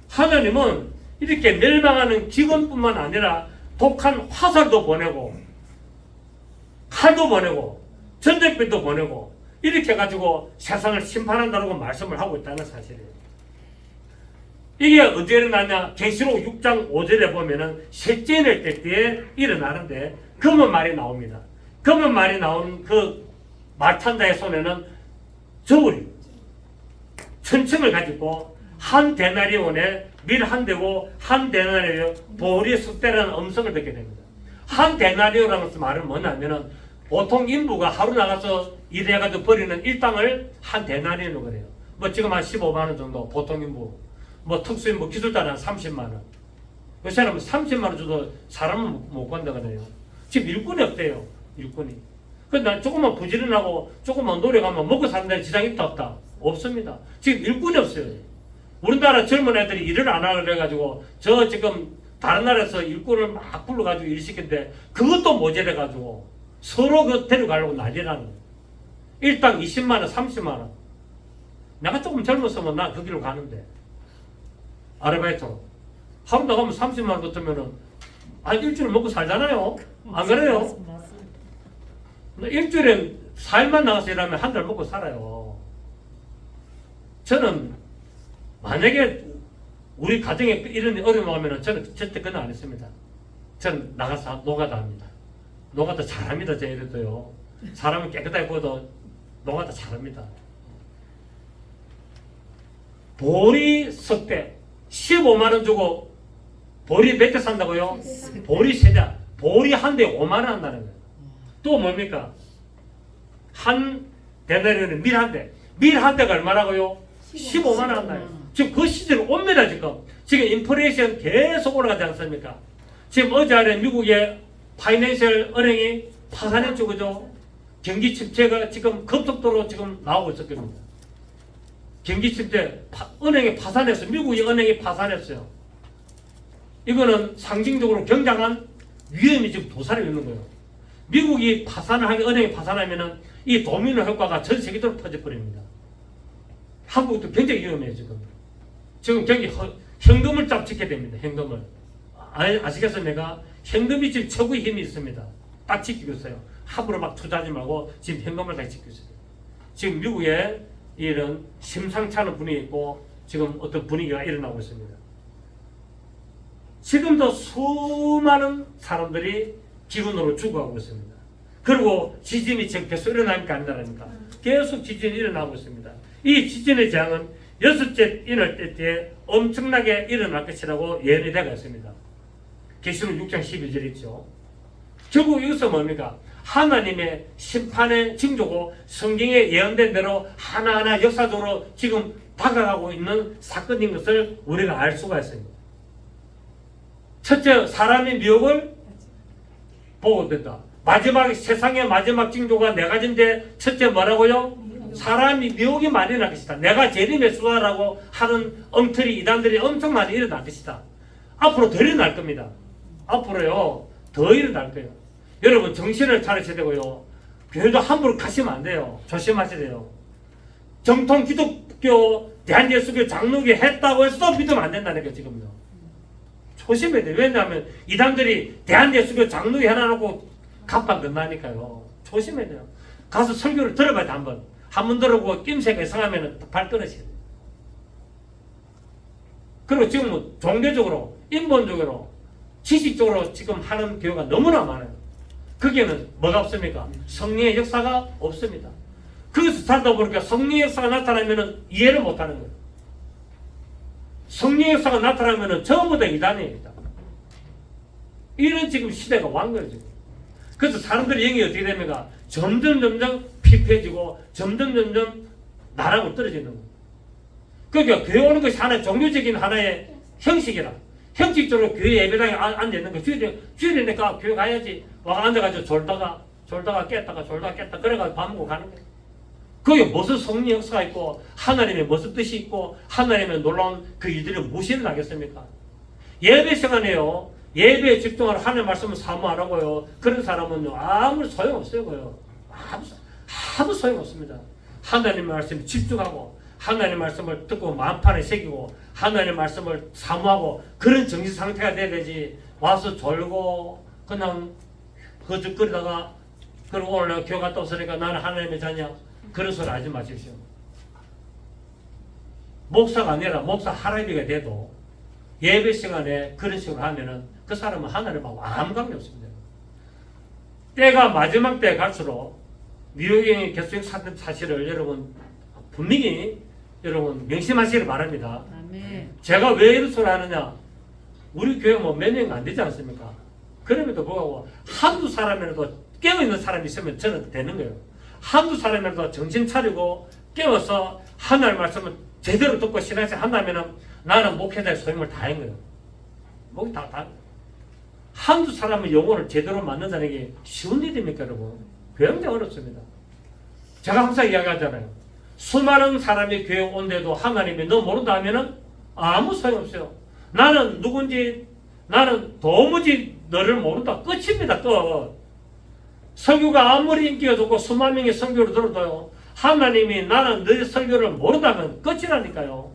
하나님은 이렇게 멸망하는 기근뿐만 아니라 독한 화살도 보내고 칼도 보내고 전쟁병도 보내고 이렇게 해가지고 세상을 심판한다고 말씀을 하고 있다는 사실이에요. 이게 언제 일어나냐? 계시록 6장 5절에 보면은 셋째 날 때에 일어나는데 검은 말이 나옵니다. 검은 말이 나온 그 말탄자의 손에는 저울이 천층을 가지고 한 데나리온에 밀 한 대고 한 데나리온 보리 숫대라는 음성을 듣게 됩니다. 한 데나리온이라는 말은 뭐냐면은 보통 인부가 하루 나가서 일해가지고 버리는 일당을 한 데나리온으로 그래요. 뭐 지금 한 15만 원 정도 보통 인부, 뭐 특수인부 기술자는 한 30만 원. 그 사람은 30만 원 줘도 사람은 못 건다거든요. 지금 일꾼이 없대요. 일꾼이. 근데 조금만 부지런하고 조금만 노력하면 먹고 사는 데 지장이 있다 없다? 없습니다. 지금 일꾼이 없어요. 우리나라 젊은 애들이 일을 안 하려 그래가지고 저 지금 다른 나라에서 일꾼을 막 불러가지고 일 시켰는데 그것도 모자라가지고 서로 그 데려가려고 난리라는 거예요. 일당 20만 원, 30만 원. 내가 조금 젊었으면 나 그 길로 가는데 아르바이트로 하루 나가면 30만 원 붙으면은 일주일 먹고 살잖아요. 안 그래요? 일주일에 4일만 나가서 일하면 한 달 먹고 살아요. 저는 만약에 우리 가정에 이런 어려움 오면 저는 절대 그건 안 했습니다. 저는 나가서 노가다 합니다. 노가다 잘합니다. 제 이래도요. 사람은 깨끗하게 보여도 노가다 잘합니다. 보리 석대 15만 원 주고 보리 몇 대 산다고요? 보리 세대. 보리 한 대 5만 원 한다는 거예요. 또 뭡니까? 한 대나리는 밀 한 대. 밀 한 대가 얼마라고요? 15만 원 한다. 지금 그 시절 옵니다 지금. 지금 인플레이션 계속 올라가지 않습니까? 지금 어제 아래 미국의 파이낸셜 은행이 파산했죠, 그죠? 경기 침체가 지금 급속도로 지금 나오고 있었거든요. 경기 침체, 은행이 파산했어요. 미국의 은행이 파산했어요. 이거는 상징적으로 굉장한 위험이 지금 도사리고 있는 거예요. 미국이 파산을 하게, 은행이 파산하면은 이 도미노 효과가 전 세계적으로 퍼져버립니다. 한국도 굉장히 위험해요, 지금. 지금 경기 현금을 딱 지켜야 됩니다, 현금을. 아시겠습니까? 현금이 지금 최고의 힘이 있습니다. 딱 지키고 있어요. 함부로 막 투자하지 말고 지금 현금을 딱 지키고 있어요. 지금 미국에 이런 심상치 않은 분위기 있고 지금 어떤 분위기가 일어나고 있습니다. 지금도 수많은 사람들이 기근으로 죽어가고 있습니다. 그리고 지진이 지금 계속 일어나니까 안 일어납니까? 계속 지진이 일어나고 있습니다. 이 지진의 재앙은 6째 인월 때에 엄청나게 일어날 것이라고 예언이 되고 있습니다. 계시록 6장 11절 있죠. 결국 이것은 뭡니까? 하나님의 심판의 징조고 성경에 예언된 대로 하나하나 역사적으로 지금 다가가고 있는 사건인 것을 우리가 알 수가 있습니다. 첫째, 사람의 미혹을 보고 된다. 세상의 마지막 징조가 네 가지인데 첫째 뭐라고요? 사람이 미혹이 많이 날 것이다. 내가 재림의 수다라고 하는 엉터리 이단들이 엄청 많이 일어날 것이다. 앞으로 더 일어날 겁니다. 앞으로요 더 일어날 거예요. 여러분 정신을 차리셔야 되고요. 교회도 함부로 가시면 안 돼요. 조심하셔야 돼요. 정통 기독교 대한예수교 장로교 했다고 해서 믿으면 안 된다는 거예요. 지금요. 조심해야 돼요. 왜냐하면 이단들이 대한예수교 장로교 해놔놓고 갑판 끝나니까요. 조심해야 돼요. 가서 설교를 들어봐야 돼. 한 번 들어보고 낌새가 이상하면 발 끊으셔야 돼요. 그리고 지금 뭐 종교적으로 인본적으로 지식적으로 지금 하는 교회가 너무나 많아요. 거기에는 뭐가 없습니까? 성령의 역사가 없습니다. 거기서 살다 보니까 성령의 역사가 나타나면 이해를 못하는 거예요. 성령의 역사가 나타나면 전부 다 이단입니다. 이런 지금 시대가 완 거예요. 지금. 그래서 사람들의 영이 어떻게 됩니까? 점점 피폐해지고 점점 나라고 떨어지는 거예요. 그러니까 교회 오는 것이 하나의 종교적인 하나의 형식이라. 형식적으로 교회 예배당에 앉아있는 거. 주일이니까 교회 가야지. 와 앉아가지고 졸다가 깼다. 그래가지고 밥 먹고 가는 거예요. 거기에 무슨 성령 역사가 있고 하나님의 무슨 뜻이 있고 하나님의 놀라운 그 일들이 무엇이 일어나겠습니까? 예배 시간에요. 예배에 집중하러 하나님의 말씀을 사모 안 하고요. 그런 사람은요. 아무 소용없어요. 아무 소용없습니다. 하나님의 말씀에 집중하고 하나님의 말씀을 듣고 마음판에 새기고 하나님의 말씀을 사모하고 그런 정신 상태가 돼야 되지. 와서 졸고 그냥 허죽거리다가 그리고 오늘 내가 교회 갔다 왔으니까 나는 하나님의 자녀. 그런 소리 하지 마십시오. 목사가 아니라 목사 할아버지가 돼도 예배 시간에 그런 식으로 하면은 그 사람은 하나님하고 아무 관계 없습니다. 때가 마지막 때에 갈수록 미혹이 계속 사는 사실을 여러분 분명히 여러분 명심하시길 바랍니다. 아멘. 제가 왜 이런 소리 하느냐? 우리 교회 뭐 몇 명 안 되지 않습니까? 그럼에도 불구하고 한두 사람이라도 깨어있는 사람이 있으면 저는 되는 거예요. 한두 사람이라도 정신 차리고 깨어서 하나님의 말씀을 제대로 듣고 신앙생활 한다면은 나는 목회자의 소임을 다 한 거예요. 목이 다. 한두 사람의 영혼을 제대로 만든다는 게 쉬운 일입니까, 여러분? 굉장히 어렵습니다. 제가 항상 이야기하잖아요. 수많은 사람이 교회 온데도 하나님이 너 모른다 하면은 아무 소용없어요. 나는 누군지, 나는 도무지 너를 모른다. 끝입니다, 끝. 설교가 아무리 인기가 좋고 수만 명의 설교를 들어도요. 하나님이 나는 너의 설교를 모른다면 끝이라니까요.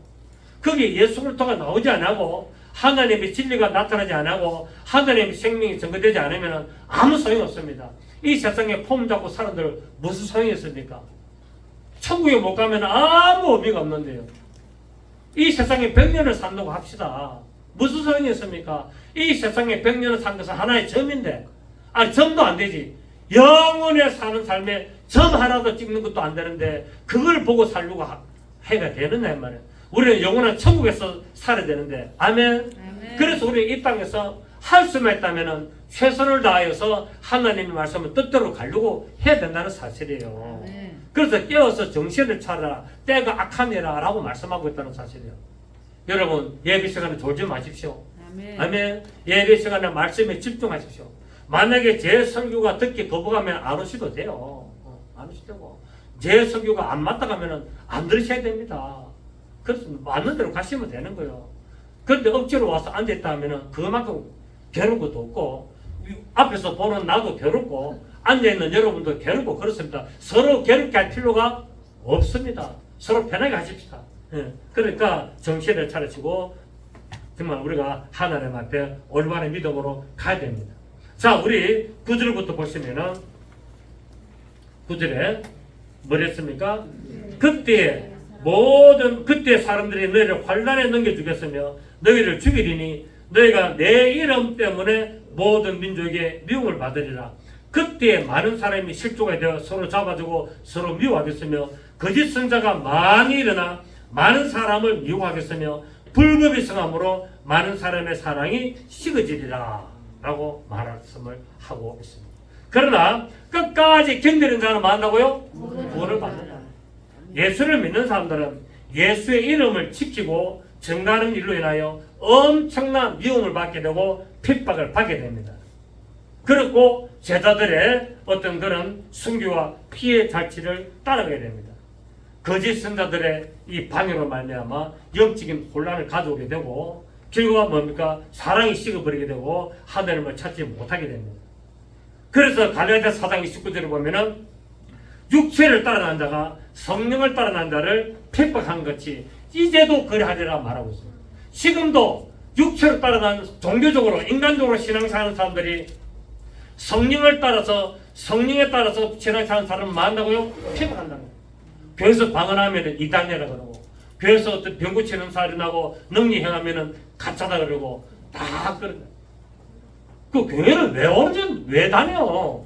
거기 예수 그리스도가 나오지 않고 하나님의 진리가 나타나지 않고 하나님의 생명이 증거되지 않으면 아무 소용 없습니다. 이 세상에 폼 잡고 사람들 무슨 소용이 있습니까? 천국에 못 가면 아무 의미가 없는데요. 이 세상에 100년을 산다고 합시다. 무슨 소용이 있습니까? 이 세상에 100년을 산 것은 하나의 점인데 점도 안 되지. 영원히 사는 삶에 점 하나도 찍는 것도 안 되는데 그걸 보고 살려고 해가 되느냐 이 말이에요. 우리는 영원한 천국에서 살아야 되는데, 아멘. 그래서 우리 이 땅에서 할 수만 있다면은 최선을 다하여서 하나님의 말씀을 뜻대로 가려고 해야 된다는 사실이에요. 그래서 깨어서 정신을 차려라, 때가 악하니라 라고 말씀하고 있다는 사실이에요. 여러분, 예배 시간에 졸지 마십시오. 아멘. 예배 시간에 말씀에 집중하십시오. 만약에 제 설교가 듣기 거부가면 안 오셔도 돼요. 안 오셔도 되고, 제 설교가 안 맞다 가면은 안 들으셔야 됩니다. 그래서 맞는 대로 가시면 되는 거예요. 그런데 억지로 와서 앉아있다 하면은 그만큼 괴로운 것도 없고, 앞에서 보는 나도 괴롭고, 앉아있는 여러분도 괴롭고 그렇습니다. 서로 괴롭게 할 필요가 없습니다. 서로 편하게 하십시다. 그러니까 정신을 차리시고 정말 우리가 하나님 앞에 올바른 믿음으로 가야 됩니다. 자, 우리 9절부터 보시면은 9절에 뭐랬습니까? 그때 사람들이 너희를 환난에 넘겨주겠으며 너희를 죽이리니 너희가 내 이름 때문에 모든 민족의 미움을 받으리라. 그때 많은 사람이 실족하게 되어 서로 잡아주고 서로 미워하겠으며 거짓 선자가 많이 일어나 많은 사람을 미워하겠으며 불법이 성함으로 많은 사람의 사랑이 식어지리라 라고 말씀을 하고 있습니다. 그러나 끝까지 견디는 자는 만나고요? 구원을 받는다. 예수를 믿는 사람들은 예수의 이름을 지키고 증가하는 일로 인하여 엄청난 미움을 받게 되고 핍박을 받게 됩니다. 그렇고 제자들의 어떤 그런 순교와 피해 자치를 따라가야 됩니다. 거짓 선자들의 이 방해로 말미암아 영적인 혼란을 가져오게 되고 결과가 뭡니까? 사랑이 식어버리게 되고 하나님을 찾지 못하게 됩니다. 그래서 갈라디아 4장 29절을 보면은 육체를 따라가는 자가 성령을 따라가는 자를 핍박한 것이 이제도 그리하리라 말하고 있습니다. 지금도 육체를 따라가는 종교적으로 인간적으로 신앙생활하는 사람들이 성령에 따라서 신앙생활하는 사람을 만나고요? 핍박한다는 거예요. 교회에서 방언하면 이단이라 그러고, 교회에서 어떤 병 고치는 사례 나고 능력 행하면 가짜다 그러고 다 그런 거예요. 그 교회는 왜 다녀?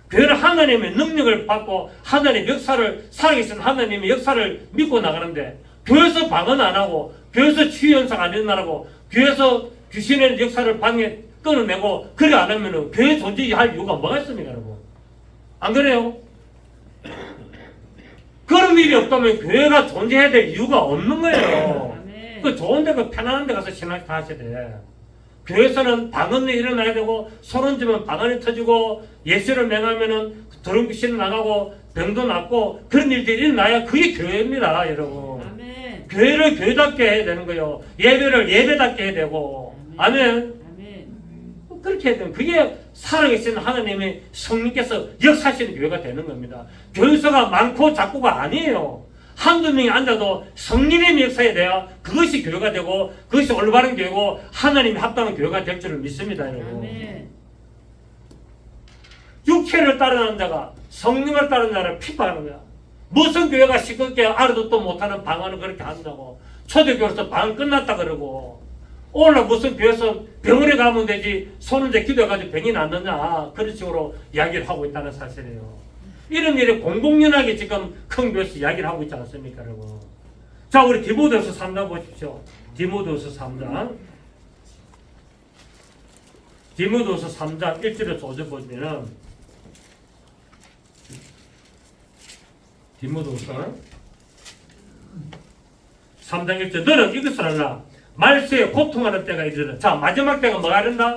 교회는 하나님의 능력을 받고 하나님의 역사를, 살아계신 하나님의 역사를 믿고 나가는데, 교회에서 방언 안 하고 교회에서 치유현상 안 일어나고 교회에서 귀신의 역사를 방해 끊어내고 그래 안 하면은 교회 존재할 이유가 뭐가 있습니까, 여러분? 안 그래요? 그런 일이 없다면 교회가 존재해야 될 이유가 없는 거예요. 그 좋은 데, 그 편안한 데 가서 신앙 다 하셔야 돼. 교회에서는 방언이 일어나야 되고, 소름 지면 방언이 터지고, 예수를 맹하면은 더러운 귀신이 나가고, 병도 낫고, 그런 일들이 일어나야 그게 교회입니다, 여러분. 아멘. 교회를 교회답게 해야 되는 거예요. 예배를 예배답게 해야 되고. 아멘. 그렇게 해야 되는, 그게 살아계신 하나님의 성령께서 역사하시는 교회가 되는 겁니다. 교회수가 많고 작고가 아니에요. 한두 명이 앉아도 성령의 역사에 대해 그것이 교회가 되고 그것이 올바른 교회고 하나님이 합당한 교회가 될 줄을 믿습니다, 여러분. 아멘. 육체를 따르는 자가 성령을 따르는 자를 핍박하는 거야. 무슨 교회가 시끄럽게 알아듣도 못하는 방언을 그렇게 한다고. 초대교회에서 방언 끝났다 그러고, 오늘 무슨 교회에서 병원에 가면 되지 손은제 기도해가지고 병이 낫느냐, 그런 식으로 이야기를 하고 있다는 사실이에요. 이런 일이 공공연하게 지금 큰 교회에서 이야기를 하고 있지 않습니까, 여러분? 자, 우리 디모데후서 3장 보십시오. 디모데후서 3장 1절에서 5절 보시면은, 디모데후서 3장 1절, 너는 이것을 알라. 말세에 고통하는 때가 이르다. 자, 마지막 때가 뭐가 이른다?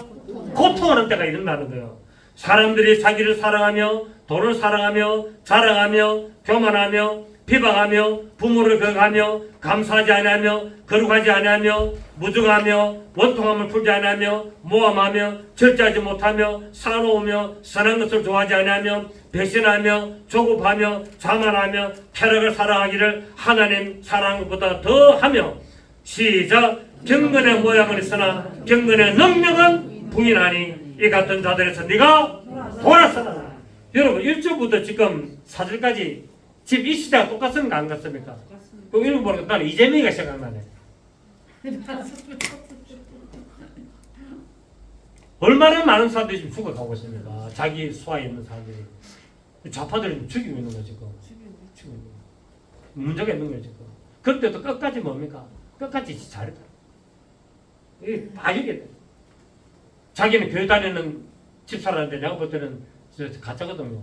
고통하는 때가 이른다는 거예요. 사람들이 자기를 사랑하며 돈을 사랑하며 자랑하며 교만하며 비방하며 부모를 거역하며 감사하지 아니하며 거룩하지 아니하며 무증하며 원통함을 풀지 아니하며 모함하며 절제하지 못하며 사놓으며 선한 것을 좋아하지 아니하며 배신하며 조급하며 자만하며 쾌락을 사랑하기를 하나님 사랑보다 더하며, 시작. 경건의 모양은 있으나 경건의 능력은 부인하니 이 같은 자들에서 네가 돌아서라. 여러분, 1절부터 지금 4절까지 지금 이 시대가 똑같습니까, 안 같습니까? 그 읽어보니까 나는 이재명이가 생각나네. 얼마나 많은 사람들이 지금 죽어가고 있습니까? 자기 수하에 있는 사람들이. 좌파들이 지금 죽이고 있는 거죠, 지금. 문제가 있는 거예요, 지금. 그때도 끝까지 뭡니까? 끝까지 잘했다. 이 봐주겠다. 자기는 교회 다니는 집사라는데 내가 볼 때는 가짜거든요.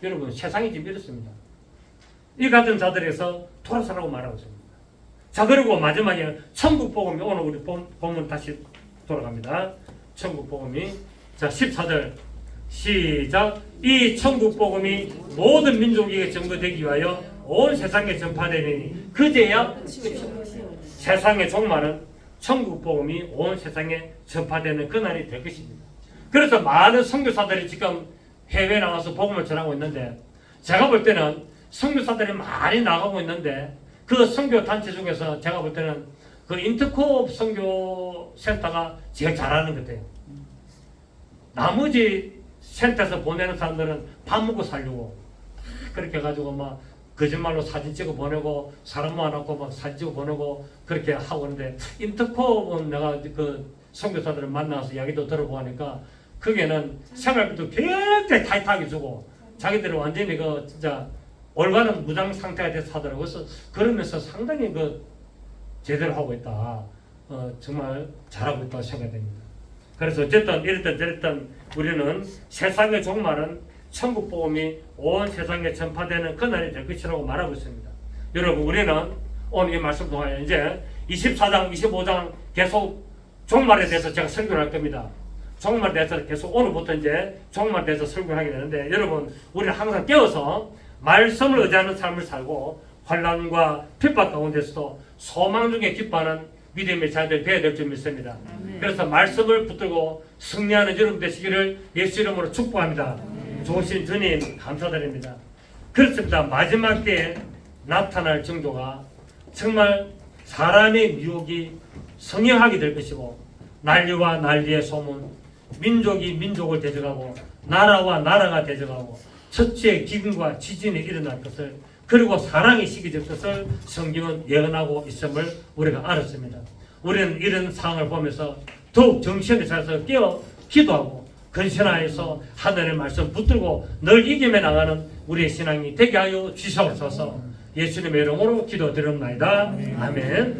여러분 세상이 지금 이렇습니다. 이 같은 자들에서 돌아서라고 말하고 있습니다. 자, 그리고 마지막에 천국 복음이, 오늘 우리 본문 다시 돌아갑니다. 천국 복음이, 자 14절 시작. 이 천국 복음이 모든 민족에게 전거되기 위하여 온 세상에 전파되니 그제야 세상의 종말은 천국 복음이 온 세상에 전파되는 그날이 될 것입니다. 그래서 많은 선교사들이 지금 해외에 나와서 복음을 전하고 있는데, 제가 볼 때는 선교사들이 많이 나가고 있는데 그 선교 단체 중에서 제가 볼 때는 그 인터코업 선교 센터가 제일 잘하는 것 같아요. 나머지 센터에서 보내는 사람들은 밥 먹고 살려고 그렇게 해가지고 막 거짓말로 사진 찍어 보내고 사람 모아놓고 막 사진 찍어 보내고 그렇게 하고 있는데, 인터코업은 내가 그 선교사들을 만나서 이야기도 들어보니까 거기에는 생활비도 굉장히 타이트하게 주고 자기들은 완전히 그 진짜 올바른 무장 상태가 돼서 하더라고요. 그래서 그러면서 상당히 그 제대로 하고 있다. 정말 잘하고 있다고 생각됩니다. 그래서 어쨌든 이랬든 저랬든 우리는 세상의 종말은 천국 복음이 온 세상에 전파되는 그날이 될 것이라고 말하고 있습니다. 여러분, 우리는 오늘 이 말씀 통하여 이제 24장, 25장 계속 종말에 대해서 제가 설교를 할 겁니다. 종말에 대해서 계속 오늘부터 이제 종말에 대해서 설교를 하게 되는데, 여러분, 우리는 항상 깨어서 말씀을 의지하는 삶을 살고 환난과 핍박 가운데서도 소망 중에 기뻐하는 믿음의 자들이 되어야 될 줄 믿습니다. 그래서 말씀을 붙들고 승리하는 여러분 되시기를 예수 이름으로 축복합니다. 좋으신 주님 감사드립니다. 그렇습니다. 마지막 때에 나타날 정도가 정말 사람의 미혹이 성행하게 될 것이고, 난리와 난리의 소문, 민족이 민족을 대적하고 나라와 나라가 대적하고 첫째 기근과 지진이 일어날 것을, 그리고 사랑이 시기될 것을 성경은 예언하고 있음을 우리가 알았습니다. 우리는 이런 상황을 보면서 더욱 정신을 차려서 깨어 기도하고 근신하여서 하늘의 말씀 붙들고 늘 이기며 나가는 우리의 신앙이 되게 하여 주시옵소서. 예수님의 이름으로 기도드립니다. 아멘.